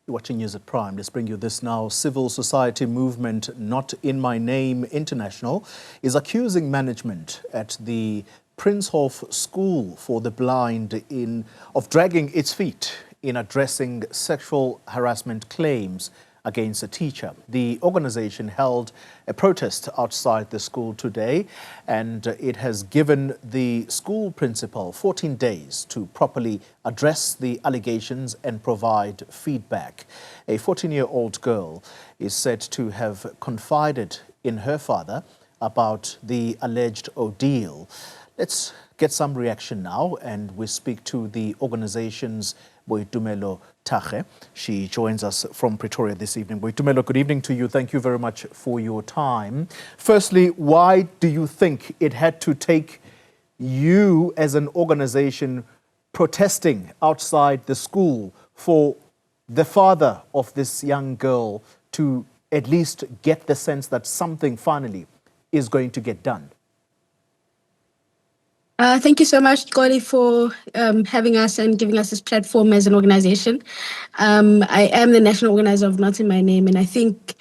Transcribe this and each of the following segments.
You're watching News at Prime. Let's bring you this now. Civil society movement Not In My Name International is accusing management at the Prinshof School for the Blind of dragging its feet in addressing sexual harassment claims against a teacher. The organization held a protest outside the school today, and it has given the school principal 14 days to properly address the allegations and provide feedback. A 14-year-old girl is said to have confided in her father about the alleged ordeal. Let's get some reaction now, and we speak to the organization's Boitumelo Thage. She joins us from Pretoria this evening. Boitumelo, good evening to you. Thank you very much for your time. Firstly, why do you think it had to take you as an organization protesting outside the school for the father of this young girl to at least get the sense that something finally is going to get done? Thank you so much, Goli, for having us and giving us this platform as an organization. I am the national organizer of Not In My Name, and I think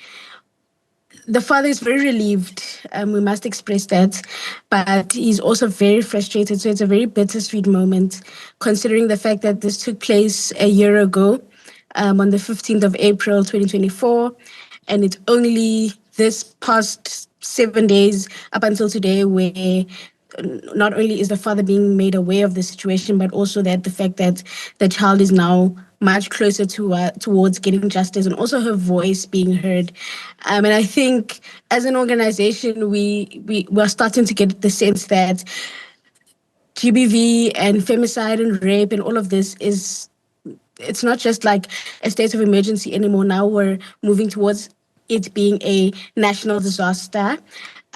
the father is very relieved. We must express that, but he's also very frustrated. So it's a very bittersweet moment, considering the fact that this took place a year ago, on the 15th of April, 2024, and it's only this past 7 days up until today where not only is the father being made aware of the situation, but also that the fact that the child is now much closer to towards getting justice and also her voice being heard. And I think as an organization, we're starting to get the sense that GBV and femicide and rape and all of this it's not just like a state of emergency anymore. Now we're moving towards it being a national disaster.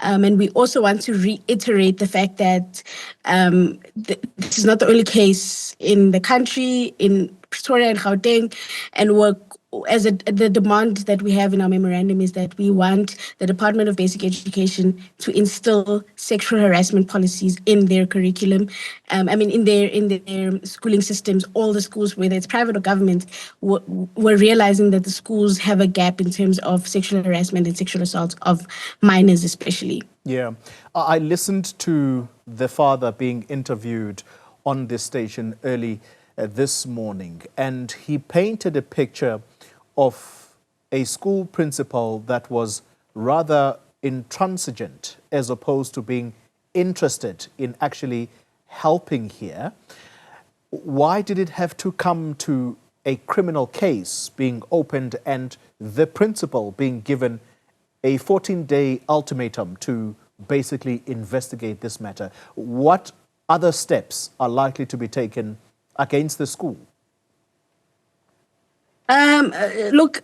And we also want to reiterate the fact that this is not the only case in the country, in Pretoria and Gauteng, and the demand that we have in our memorandum is that we want the Department of Basic Education to instill sexual harassment policies in their curriculum. In their schooling systems. All the schools, whether it's private or government, we're realizing that the schools have a gap in terms of sexual harassment and sexual assault of minors, especially. Yeah, I listened to the father being interviewed on this station early this morning, and he painted a picture of a school principal that was rather intransigent as opposed to being interested in actually helping here. Why did it have to come to a criminal case being opened and the principal being given a 14-day ultimatum to basically investigate this matter? What other steps are likely to be taken against the school? Look,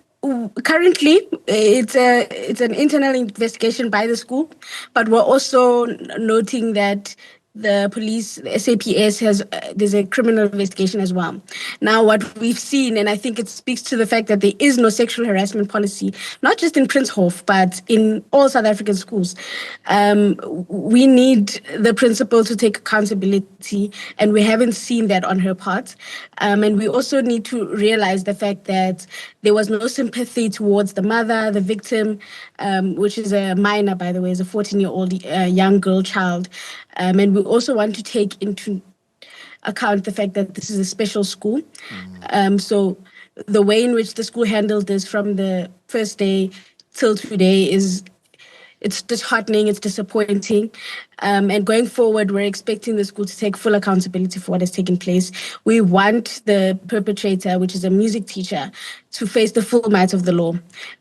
currently it's an internal investigation by the school, but we're also noting that the police, the SAPS, there's a criminal investigation as well. Now, what we've seen, and I think it speaks to the fact that there is no sexual harassment policy, not just in Prinshof, but in all South African schools. We need the principal to take accountability, and we haven't seen that on her part. And we also need to realize the fact that there was no sympathy towards the mother, the victim, which is a minor, by the way, is a 14-year-old young girl child. And we also want to take into account the fact that this is a special school. So the way in which the school handled this from the first day till today it's disheartening, it's disappointing. And going forward, we're expecting the school to take full accountability for what has taken place. We want the perpetrator, which is a music teacher, to face the full might of the law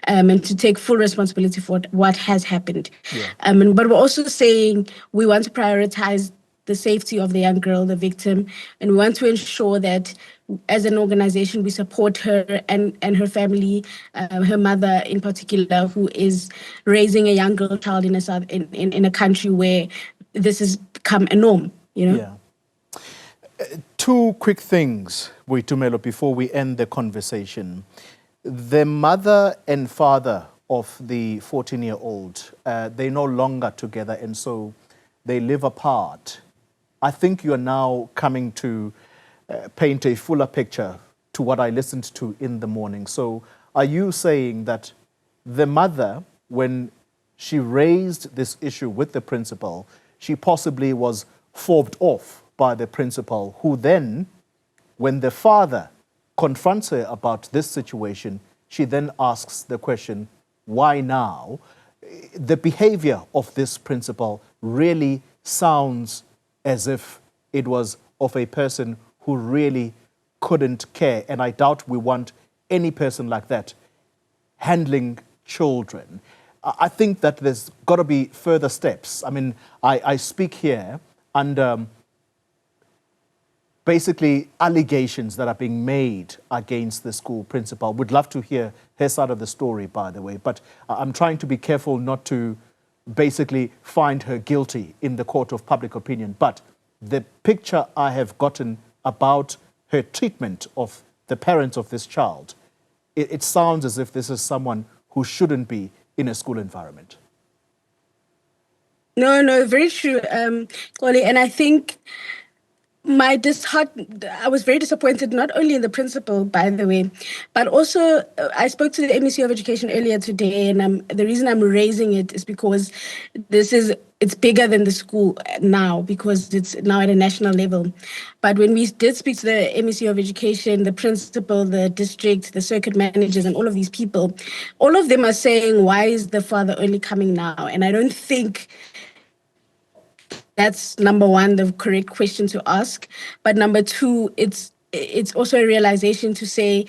and to take full responsibility for what has happened. Yeah. But we're also saying we want to prioritize the safety of the young girl, the victim, and we want to ensure that as an organization, we support her and her family, her mother in particular, who is raising a young girl child in a country where this has become a norm, you know? Yeah. Two quick things, Boitumelo, before we end the conversation. The mother and father of the 14-year-old, they're no longer together, and so they live apart. I think you are now coming to paint a fuller picture to what I listened to in the morning. So are you saying that the mother, when she raised this issue with the principal, she possibly was fobbed off by the principal, who then, when the father confronts her about this situation, she then asks the question, why now? The behavior of this principal really sounds as if it was of a person who really couldn't care. And I doubt we want any person like that handling children. I think that there's got to be further steps. I mean, I speak here under basically allegations that are being made against the school principal. Would love to hear her side of the story, by the way, but I'm trying to be careful not to basically find her guilty in the court of public opinion. But the picture I have gotten about her treatment of the parents of this child, it sounds as if this is someone who shouldn't be in a school environment. No, very true, Koli. And I think I was very disappointed, not only in the principal, by the way, but also I spoke to the MEC of Education earlier today, and the reason I'm raising it is because it's bigger than the school now, because it's now at a national level. But when we did speak to the MEC of Education, the principal, the district, the circuit managers, and all of these people, all of them are saying, why is the father only coming now? And I don't think that's, number one, the correct question to ask. But number two, it's also a realization to say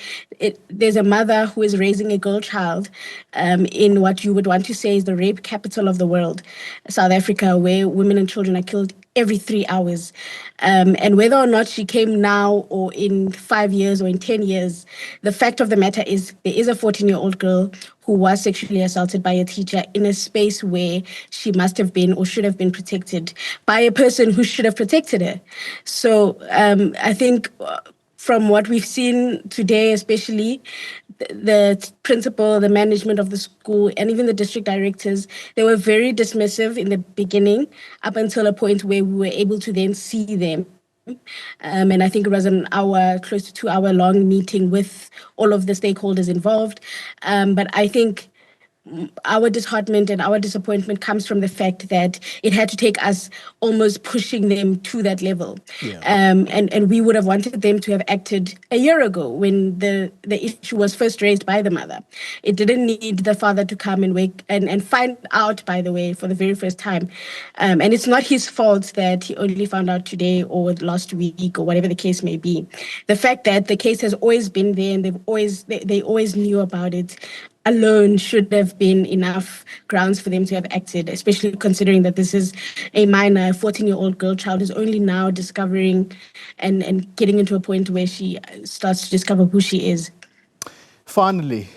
there's a mother who is raising a girl child in what you would want to say is the rape capital of the world, South Africa, where women and children are killed every 3 hours. And whether or not she came now or in 5 years or in 10 years, the fact of the matter is there is a 14-year-old girl who was sexually assaulted by a teacher in a space where she must have been or should have been protected by a person who should have protected her. So I think from what we've seen today, especially the principal, the management of the school, and even the district directors, they were very dismissive in the beginning, up until a point where we were able to then see them. And I think it was an hour, close to 2 hour long meeting with all of the stakeholders involved. But I think our disheartenment and our disappointment comes from the fact that it had to take us almost pushing them to that level. Yeah. And we would have wanted them to have acted a year ago when the issue was first raised by the mother. It didn't need the father to come and find out, by the way, for the very first time. And it's not his fault that he only found out today or last week or whatever the case may be. The fact that the case has always been there and they always knew about it alone should have been enough grounds for them to have acted, especially considering that this is a minor, 14-year-old girl child who's only now discovering and getting into a point where she starts to discover who she is. Finally,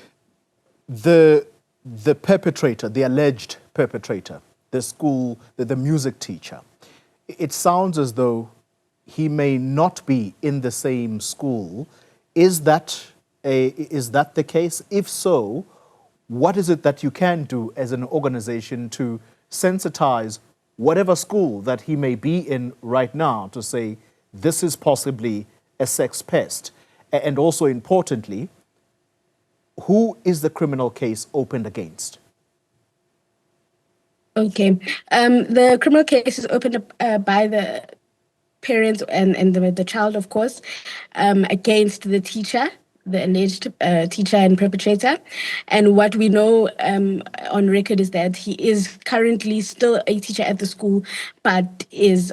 the perpetrator, the alleged perpetrator, the school, the music teacher, it sounds as though he may not be in the same school. Is that the case? If so, what is it that you can do as an organization to sensitize whatever school that he may be in right now to say this is possibly a sex pest? And also importantly, who is the criminal case opened against? Okay. The criminal case is opened up by the parents and the child, of course, against the teacher, the alleged teacher and perpetrator. And what we know on record is that he is currently still a teacher at the school, but is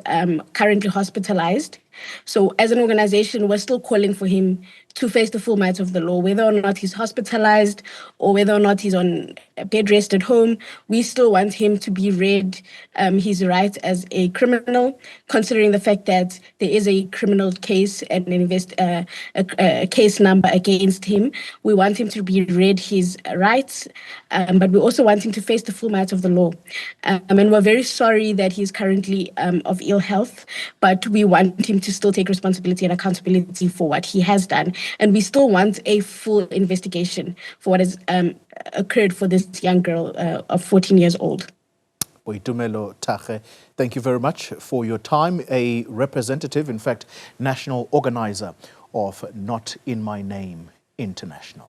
currently hospitalized. So as an organization, we're still calling for him to face the full might of the law, whether or not he's hospitalized or whether or not he's on bed rest at home. We still want him to be read his rights as a criminal, considering the fact that there is a criminal case and a case number against him. We want him to be read his rights, but we also want him to face the full might of the law. And we're very sorry that he's currently of ill health, but we want him to still take responsibility and accountability for what he has done. And we still want a full investigation for what has occurred for this young girl of 14 years old. Boitumelo Thage, thank you very much for your time. A representative, in fact, national organizer of Not In My Name International.